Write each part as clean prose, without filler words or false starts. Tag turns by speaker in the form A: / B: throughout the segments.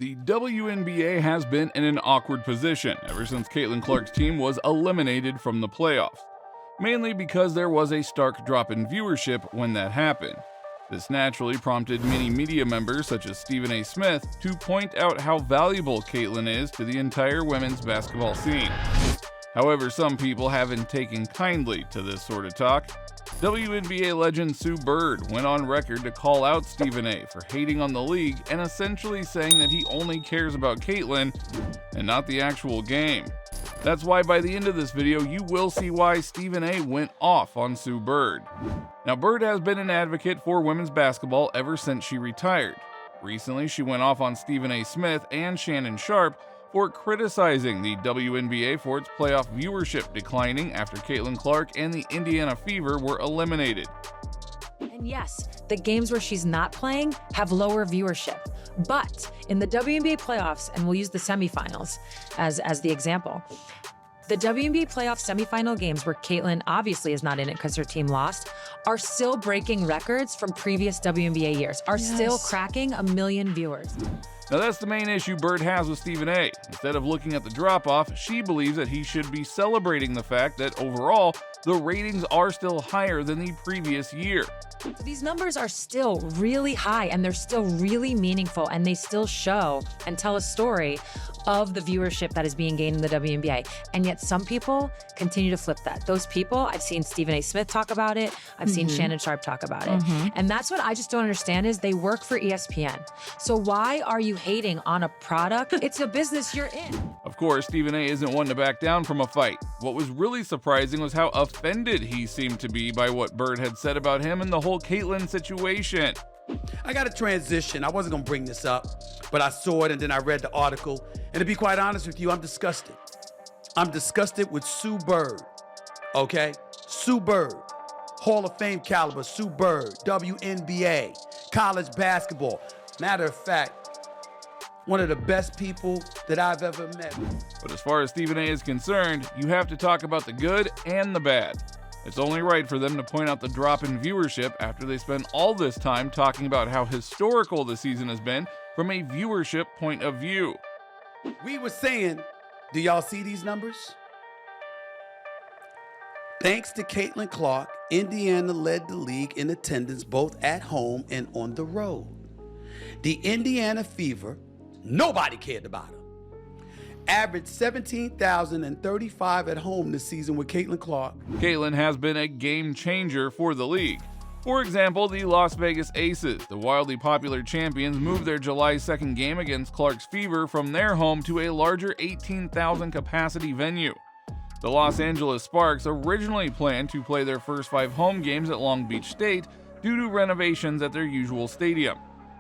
A: The WNBA has been in an awkward position ever since Caitlin Clark's team was eliminated from the playoffs, mainly because there was a stark drop in viewership when that happened. This naturally prompted many media members such as Stephen A. Smith to point out how valuable Caitlin is to the entire women's basketball scene. However, some people haven't taken kindly to this sort of talk. WNBA legend Sue Bird went on record to call out Stephen A. for hating on the league and essentially saying that he only cares about Caitlin and not the actual game. That's why by the end of this video, you will see why Stephen A. went off on Sue Bird. Now, Bird has been an advocate for women's basketball ever since she retired. Recently, she went off on Stephen A. Smith and Shannon Sharpe for criticizing the WNBA for its playoff viewership declining after Caitlin Clark and the Indiana Fever were eliminated.
B: And yes, the games where she's not playing have lower viewership. But in the WNBA playoffs, and we'll use the semifinals as the example, the WNBA playoff semifinal games where Caitlin obviously is not in it because her team lost, are still breaking records from previous WNBA years, are still cracking 1 million viewers.
A: Now that's the main issue Bird has with Stephen A. Instead of looking at the drop-off, she believes that he should be celebrating the fact that overall, the ratings are still higher than the previous year.
B: These numbers are still really high and they're still really meaningful and they still show and tell a story of the viewership that is being gained in the WNBA. And yet some people continue to flip that. Those people, I've seen Stephen A. Smith talk about it. I've seen Shannon Sharpe talk about it. And that's what I just don't understand is they work for ESPN. So why are you hating on a product? It's a business you're in.
A: Of course, Stephen A. isn't one to back down from a fight. What was really surprising was how offended he seemed to be by what Bird had said about him and the whole Caitlin situation.
C: I got a transition. I wasn't going to bring this up, but I saw it and then I read the article. And to be quite honest with you, I'm disgusted. I'm disgusted with Sue Bird, okay? Sue Bird, Hall of Fame caliber, Sue Bird, WNBA, college basketball. Matter of fact, one of the best people that I've ever met.
A: But as far as Stephen A. is concerned, you have to talk about the good and the bad. It's only right for them to point out the drop in viewership after they spend all this time talking about how historical the season has been from a viewership point of view.
C: We were saying, do y'all see these numbers? Thanks to Caitlin Clark, Indiana led the league in attendance both at home and on the road. The Indiana Fever, nobody cared about her, averaged 17,035 at home this season with Caitlin Clark.
A: Caitlin has been a game changer for the league. For example, the Las Vegas Aces, the wildly popular champions, moved their July 2nd game against Clark's Fever from their home to a larger 18,000 capacity venue. The Los Angeles Sparks originally planned to play their first 5 home games at Long Beach State due to renovations at their usual stadium.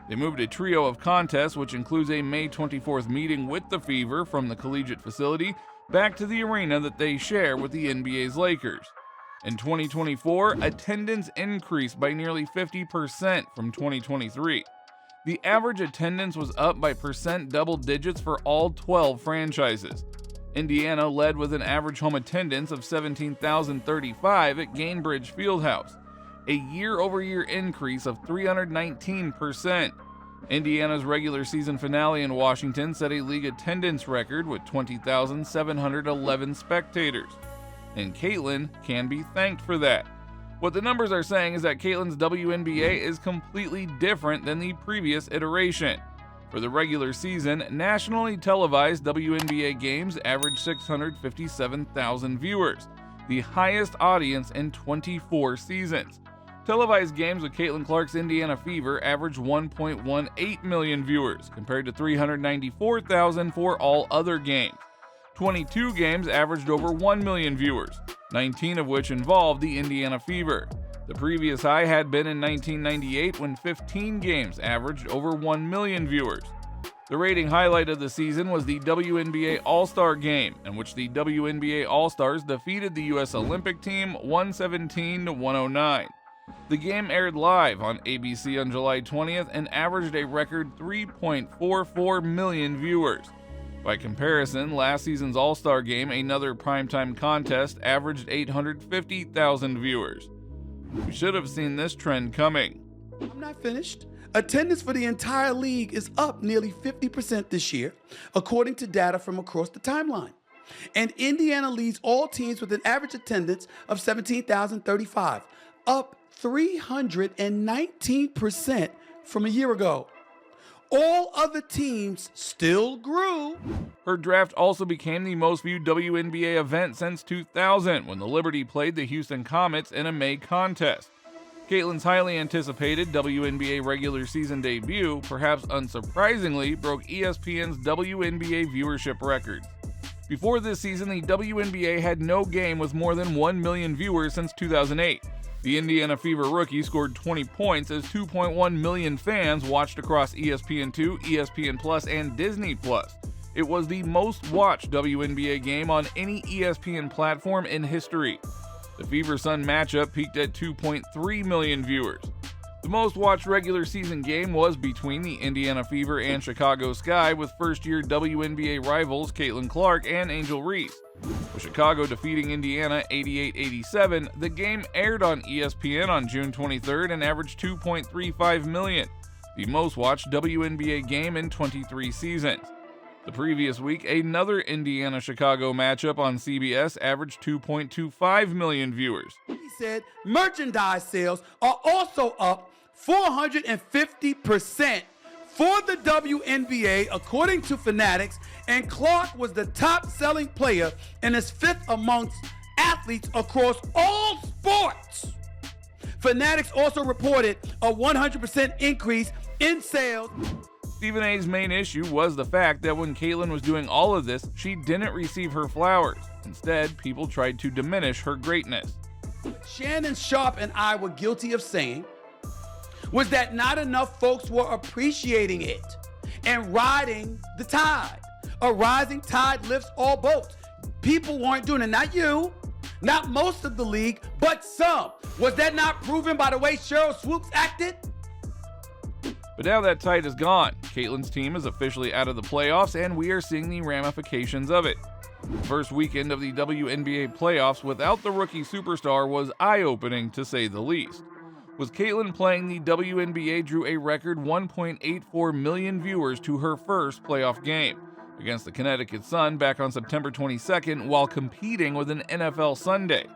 A: They moved a trio of contests, which includes a May 24th meeting with the Fever from the collegiate facility, back to the arena that they share with the NBA's Lakers. In 2024, attendance increased by nearly 50% from 2023. The average attendance was up by percent double digits for all 12 franchises. Indiana led with an average home attendance of 17,035 at Gainbridge Fieldhouse, a year-over-year increase of 319%. Indiana's regular season finale in Washington set a league attendance record with 20,711 spectators. And Caitlin can be thanked for that. What the numbers are saying is that Caitlin's WNBA is completely different than the previous iteration. For the regular season, nationally televised WNBA games averaged 657,000 viewers, the highest audience in 24 seasons. Televised games with Caitlin Clark's Indiana Fever averaged 1.18 million viewers, compared to 394,000 for all other games. 22 games averaged over 1 million viewers, 19 of which involved the Indiana Fever. The previous high had been in 1998 when 15 games averaged over 1 million viewers. The rating highlight of the season was the WNBA All-Star Game, in which the WNBA All-Stars defeated the U.S. Olympic team 117-109. The game aired live on ABC on July 20th and averaged a record 3.44 million viewers. By comparison, last season's All-Star Game, another primetime contest, averaged 850,000 viewers. We should have seen this trend coming.
C: I'm not finished. Attendance for the entire league is up nearly 50% this year, according to data from across the timeline. And Indiana leads all teams with an average attendance of 17,035, up 319% from a year ago. All other teams still grew.
A: Her draft also became the most viewed WNBA event since 2000, when the Liberty played the Houston Comets in a May contest. Caitlin's highly anticipated WNBA regular season debut, perhaps unsurprisingly, broke ESPN's WNBA viewership record. Before this season, the WNBA had no game with more than 1 million viewers since 2008. The Indiana Fever rookie scored 20 points as 2.1 million fans watched across ESPN2, ESPN Plus, and Disney Plus. It was the most watched WNBA game on any ESPN platform in history. The Fever-Sun matchup peaked at 2.3 million viewers. The most watched regular season game was between the Indiana Fever and Chicago Sky, with first-year WNBA rivals Caitlin Clark and Angel Reese. With Chicago defeating Indiana 88-87, the game aired on ESPN on June 23rd and averaged 2.35 million, the most watched WNBA game in 23 seasons. The previous week, another Indiana-Chicago matchup on CBS averaged 2.25 million viewers.
C: He said merchandise sales are also up 450% for the WNBA, according to Fanatics, and Clark was the top-selling player and is fifth amongst athletes across all sports. Fanatics also reported a 100% increase in sales.
A: Stephen A's main issue was the fact that when Caitlin was doing all of this, she didn't receive her flowers. Instead, people tried to diminish her greatness.
C: What Shannon Sharp and I were guilty of saying was that not enough folks were appreciating it and riding the tide. A rising tide lifts all boats. People weren't doing it. Not you, not most of the league, but some. Was that not proven by the way Cheryl Swoops acted?
A: But now that tide is gone. Caitlin's team is officially out of the playoffs, and we are seeing the ramifications of it. The first weekend of the WNBA playoffs without the rookie superstar was eye-opening, to say the least. With Caitlin playing, the WNBA drew a record 1.84 million viewers to her first playoff game against the Connecticut Sun back on September 22nd while competing with an NFL Sunday.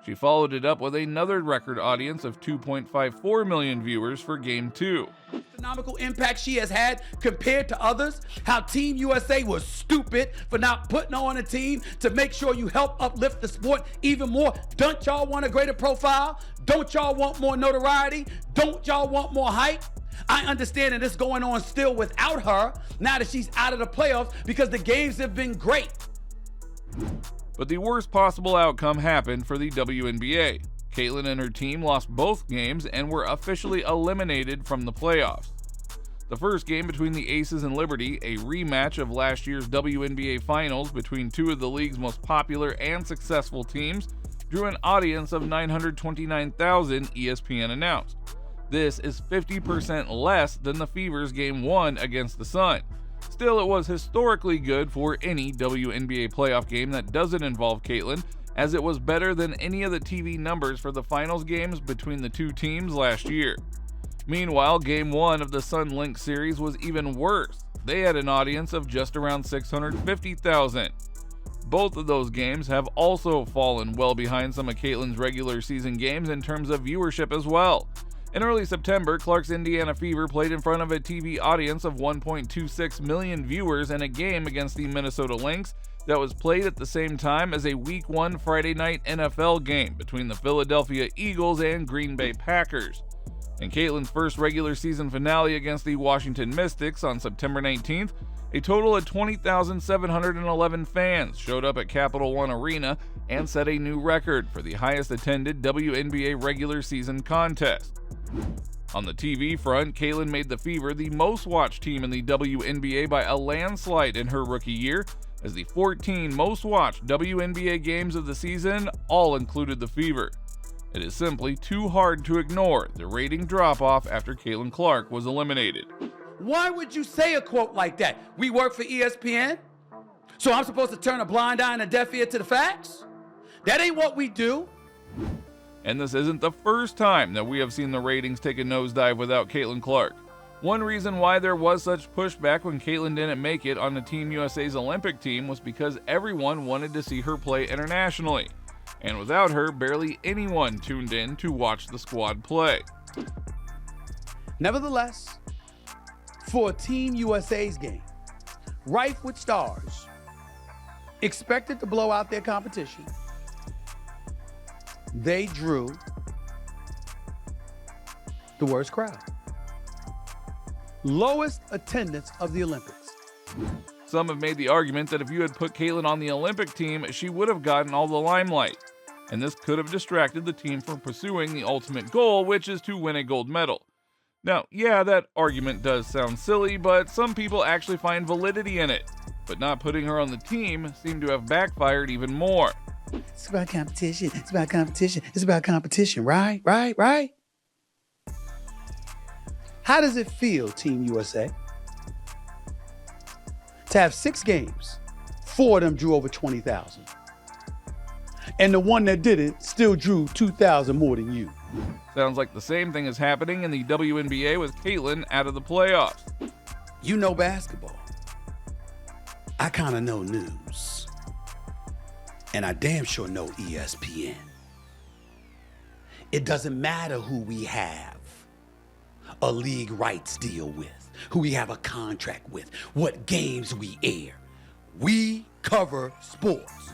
A: She followed it up with another record audience of 2.54 million viewers for Game 2.
C: Astronomical impact she has had compared to others. How Team USA was stupid for not putting her on a team to make sure you help uplift the sport even more. Don't y'all want a greater profile? Don't y'all want more notoriety? Don't y'all want more hype? I understand that it's going on still without her now that she's out of the playoffs because the games have been great.
A: But the worst possible outcome happened for the WNBA. Caitlin and her team lost both games and were officially eliminated from the playoffs. The first game between the Aces and Liberty, a rematch of last year's WNBA Finals between two of the league's most popular and successful teams, drew an audience of 929,000, ESPN announced. This is 50% less than the Fever's Game 1 against the Sun. Still, it was historically good for any WNBA playoff game that doesn't involve Caitlin, as it was better than any of the TV numbers for the finals games between the two teams last year. Meanwhile, Game 1 of the Sun Lynx series was even worse. They had an audience of just around 650,000. Both of those games have also fallen well behind some of Caitlin's regular season games in terms of viewership as well. In early September, Clark's Indiana Fever played in front of a TV audience of 1.26 million viewers in a game against the Minnesota Lynx that was played at the same time as a Week 1 Friday night NFL game between the Philadelphia Eagles and Green Bay Packers. In Caitlin's first regular season finale against the Washington Mystics on September 19th, a total of 20,711 fans showed up at Capital One Arena and set a new record for the highest attended WNBA regular season contest. On the TV front, Caitlin made the Fever the most watched team in the WNBA by a landslide in her rookie year, as the 14 most watched WNBA games of the season all included the Fever. It is simply too hard to ignore the rating drop-off after Caitlin Clark was eliminated.
C: Why would you say a quote like that? We work for ESPN? So I'm supposed to turn a blind eye and a deaf ear to the facts? That ain't what we do.
A: And this isn't the first time that we have seen the ratings take a nosedive without Caitlin Clark. One reason why there was such pushback when Caitlin didn't make it on the Team USA's Olympic team was because everyone wanted to see her play internationally. And without her, barely anyone tuned in to watch the squad play.
C: Nevertheless, for Team USA's game, rife with stars, expected to blow out their competition, they drew the worst crowd. Lowest attendance of the Olympics.
A: Some have made the argument that if you had put Caitlin on the Olympic team, she would have gotten all the limelight, and this could have distracted the team from pursuing the ultimate goal, which is to win a gold medal. Now, yeah, that argument does sound silly, but some people actually find validity in it. But not putting her on the team seemed to have backfired even more.
C: It's about competition. It's about competition. It's about competition, right? Right? How does it feel, Team USA, to have 6 games, 4 of them drew over 20,000, and the one that didn't still drew 2,000 more than you?
A: Sounds like the same thing is happening in the WNBA with Caitlin out of the playoffs.
C: You know basketball. I kind of know news. And I damn sure know ESPN. It doesn't matter who we have a league rights deal with, who we have a contract with, what games we air. We cover sports.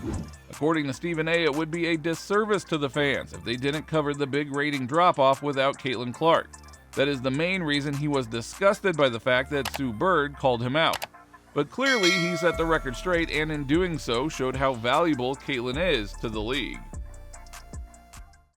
A: According to Stephen A., it would be a disservice to the fans if they didn't cover the big rating drop-off without Caitlin Clark. That is the main reason he was disgusted by the fact that Sue Bird called him out. But clearly, he set the record straight and in doing so showed how valuable Caitlin is to the league.